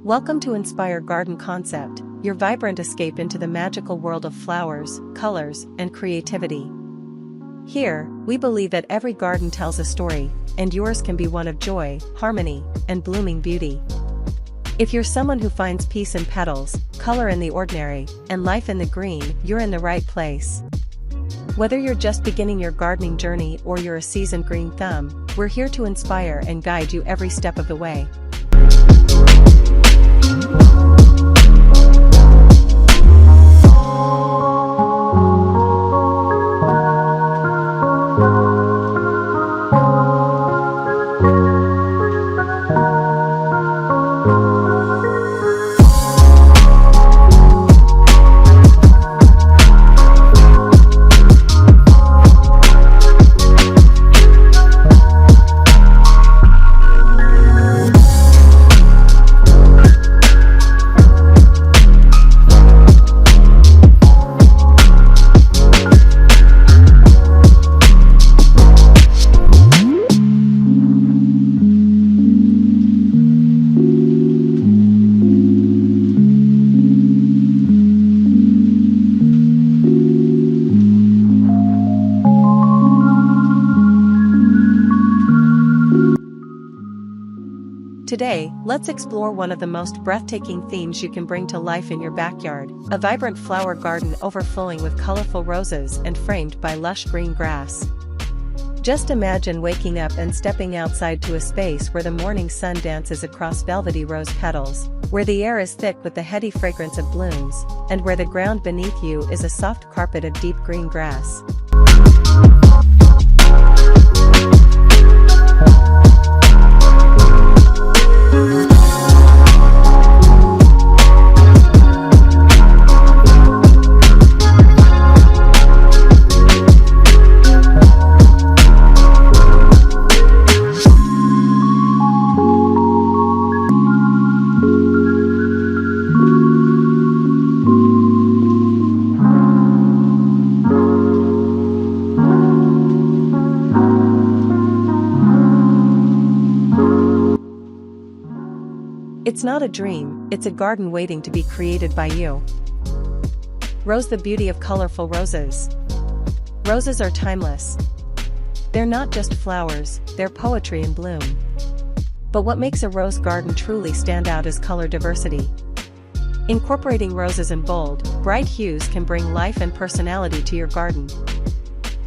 Welcome to Inspire Garden Concept, your vibrant escape into the magical world of flowers, colors, and creativity. Here, we believe that every garden tells a story, and yours can be one of joy, harmony, and blooming beauty. If you're someone who finds peace in petals, color in the ordinary, and life in the green, you're in the right place. Whether you're just beginning your gardening journey or you're a seasoned green thumb, we're here to inspire and guide you every step of the way. Today, let's explore one of the most breathtaking themes you can bring to life in your backyard, a vibrant flower garden overflowing with colorful roses and framed by lush green grass. Just imagine waking up and stepping outside to a space where the morning sun dances across velvety rose petals, where the air is thick with the heady fragrance of blooms, and where the ground beneath you is a soft carpet of deep green grass. It's not a dream, it's a garden waiting to be created by you. Rose, the beauty of colorful roses. Roses are timeless. They're not just flowers, they're poetry in bloom. But what makes a rose garden truly stand out is color diversity. Incorporating roses in bold, bright hues can bring life and personality to your garden.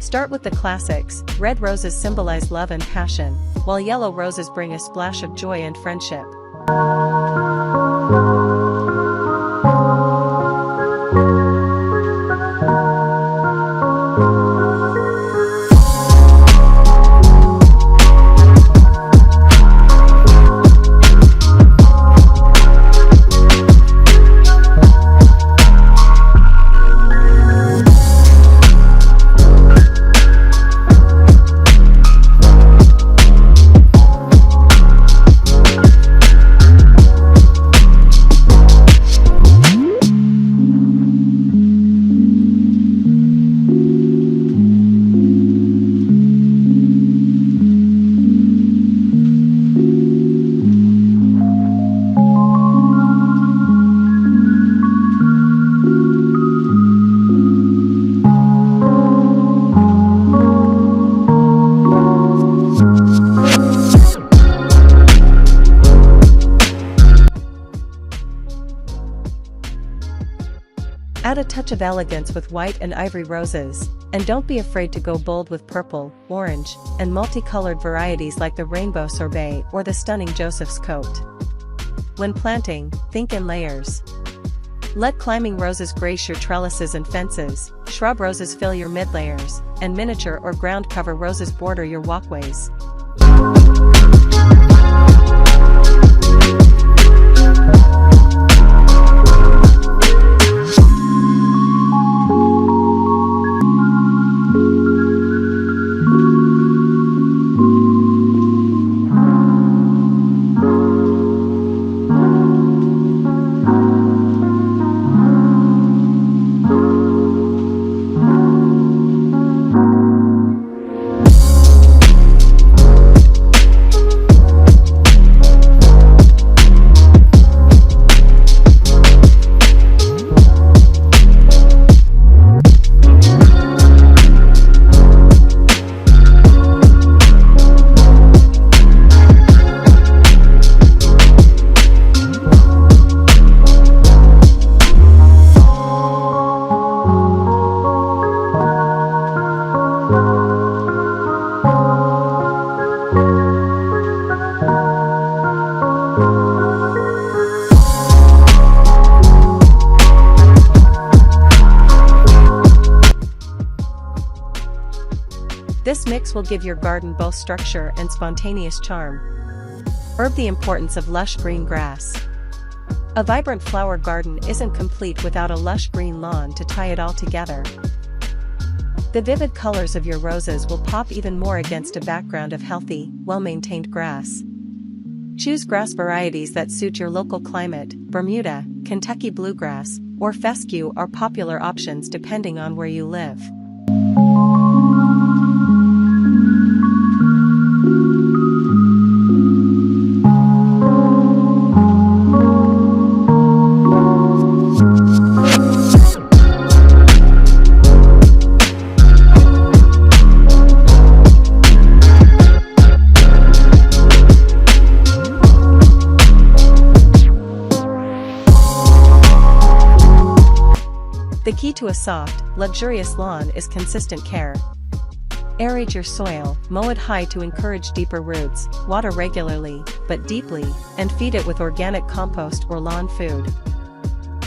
Start with the classics. Red roses symbolize love and passion, while yellow roses bring a splash of joy and friendship. Add a touch of elegance with white and ivory roses, and don't be afraid to go bold with purple, orange, and multicolored varieties like the rainbow sorbet or the stunning Joseph's coat. When planting, think in layers. Let climbing roses grace your trellises and fences, shrub roses fill your mid-layers, and miniature or ground cover roses border your walkways. This mix will give your garden both structure and spontaneous charm. The importance of lush green grass. A vibrant flower garden isn't complete without a lush green lawn to tie it all together. The vivid colors of your roses will pop even more against a background of healthy, well-maintained grass. Choose grass varieties that suit your local climate. Bermuda, Kentucky bluegrass, or fescue are popular options depending on where you live. The key to a soft, luxurious lawn is consistent care. Aerate your soil, mow it high to encourage deeper roots, water regularly, but deeply, and feed it with organic compost or lawn food.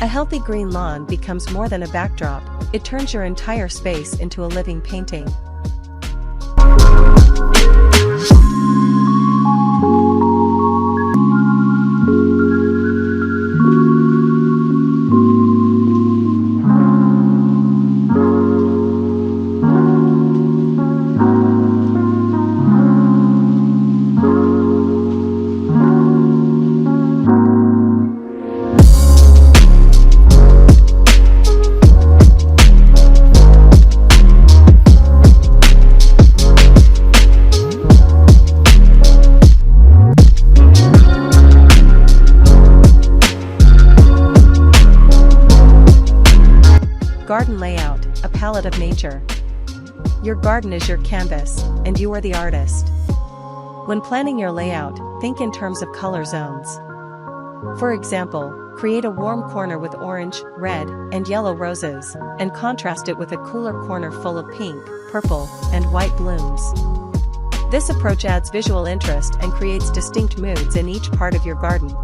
A healthy green lawn becomes more than a backdrop, it turns your entire space into a living painting. Garden layout, a palette of nature. Your garden is your canvas, and you are the artist. When planning your layout, think in terms of color zones. For example, create a warm corner with orange, red, and yellow roses, and contrast it with a cooler corner full of pink, purple, and white blooms. This approach adds visual interest and creates distinct moods in each part of your garden.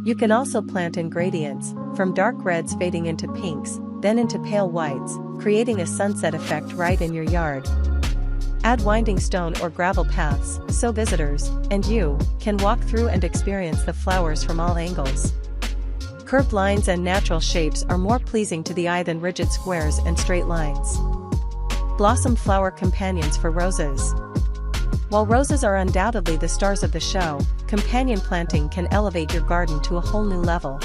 You can also plant in gradients, from dark reds fading into pinks, then into pale whites, creating a sunset effect right in your yard. Add winding stone or gravel paths, so visitors, and you, can walk through and experience the flowers from all angles. Curved lines and natural shapes are more pleasing to the eye than rigid squares and straight lines. Blossom flower companions for roses. While roses are undoubtedly the stars of the show, companion planting can elevate your garden to a whole new level.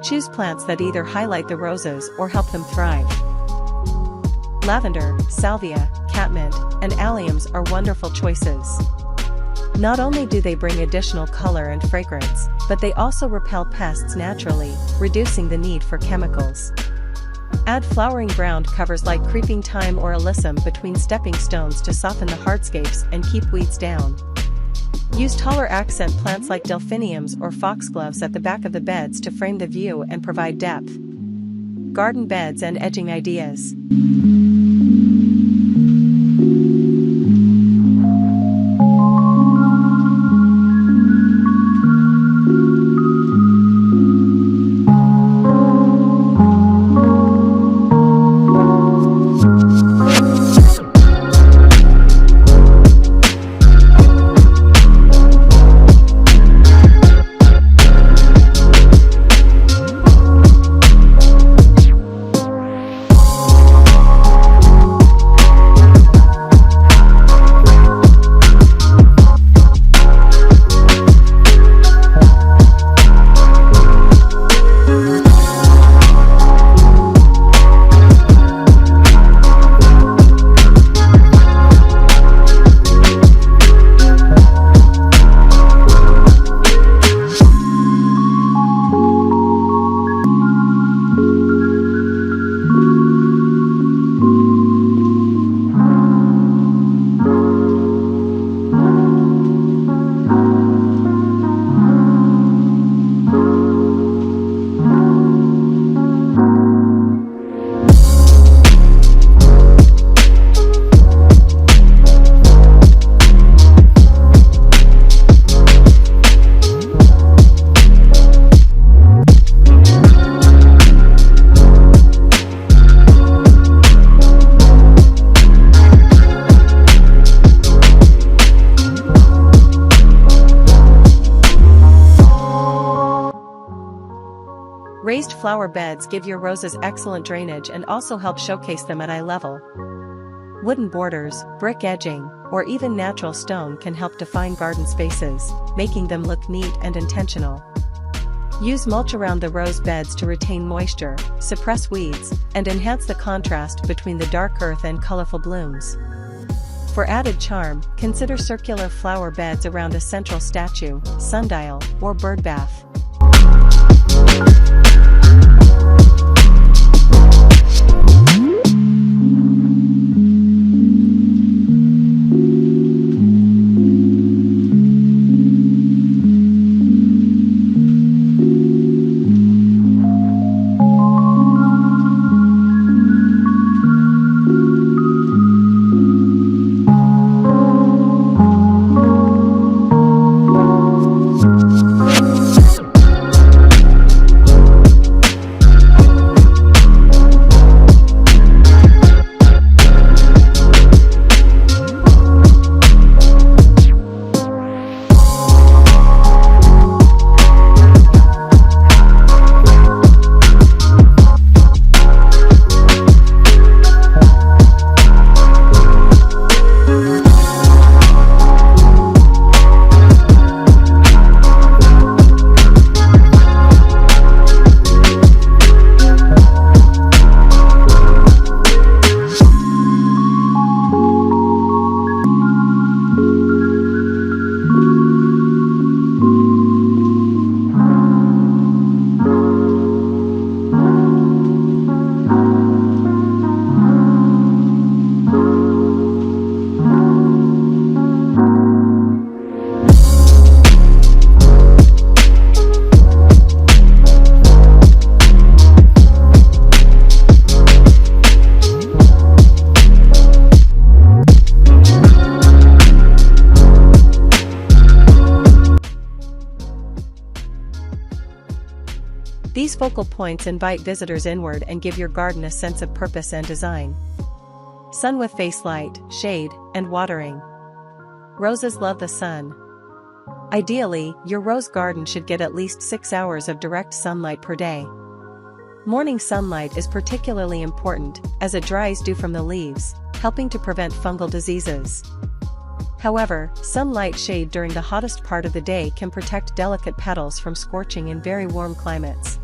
Choose plants that either highlight the roses or help them thrive. Lavender, salvia, catmint, and alliums are wonderful choices. Not only do they bring additional color and fragrance, but they also repel pests naturally, reducing the need for chemicals. Add flowering ground covers like creeping thyme or alyssum between stepping stones to soften the hardscapes and keep weeds down. Use taller accent plants like delphiniums or foxgloves at the back of the beds to frame the view and provide depth. Garden beds and edging ideas. Raised flower beds give your roses excellent drainage and also help showcase them at eye level. Wooden borders, brick edging, or even natural stone can help define garden spaces, making them look neat and intentional. Use mulch around the rose beds to retain moisture, suppress weeds, and enhance the contrast between the dark earth and colorful blooms. For added charm, consider circular flower beds around a central statue, sundial, or bird bath. These focal points invite visitors inward and give your garden a sense of purpose and design. Sun with face light, shade, and watering. Roses love the sun. Ideally, your rose garden should get at least 6 hours of direct sunlight per day. Morning sunlight is particularly important, as it dries dew from the leaves, helping to prevent fungal diseases. However, some light shade during the hottest part of the day can protect delicate petals from scorching in very warm climates.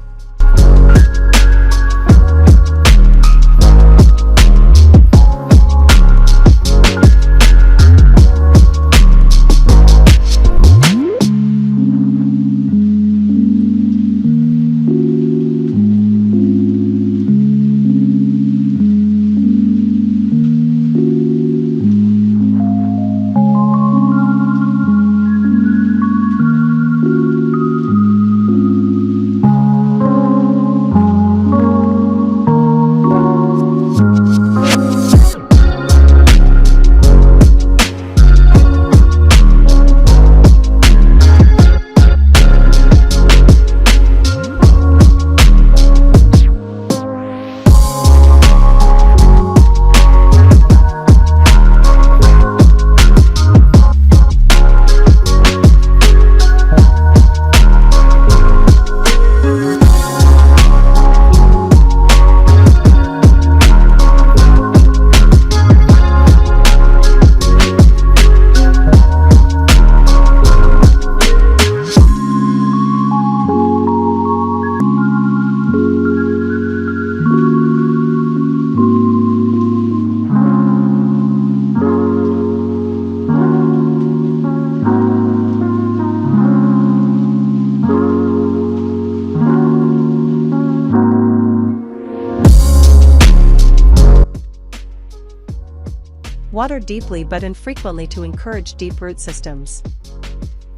Water deeply but infrequently to encourage deep root systems.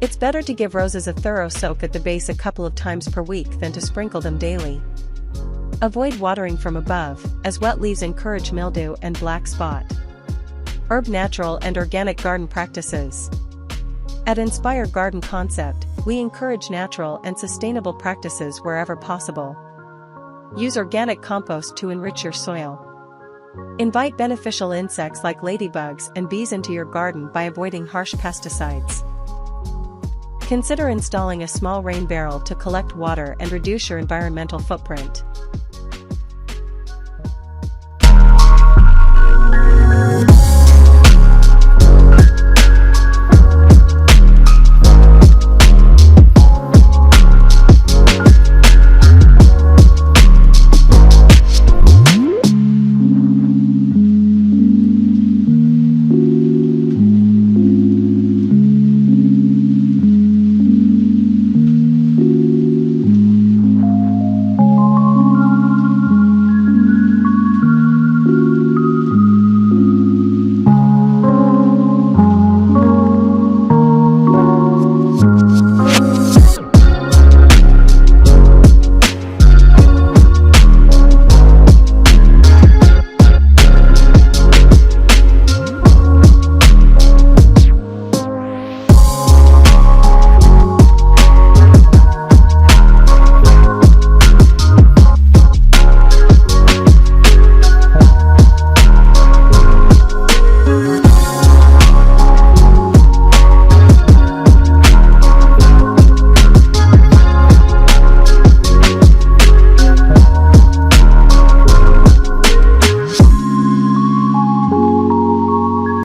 It's better to give roses a thorough soak at the base a couple of times per week than to sprinkle them daily. Avoid watering from above, as wet leaves encourage mildew and black spot. Herb natural and organic garden practices. At Inspire Garden Concept, we encourage natural and sustainable practices wherever possible. Use organic compost to enrich your soil. Invite beneficial insects like ladybugs and bees into your garden by avoiding harsh pesticides. Consider installing a small rain barrel to collect water and reduce your environmental footprint.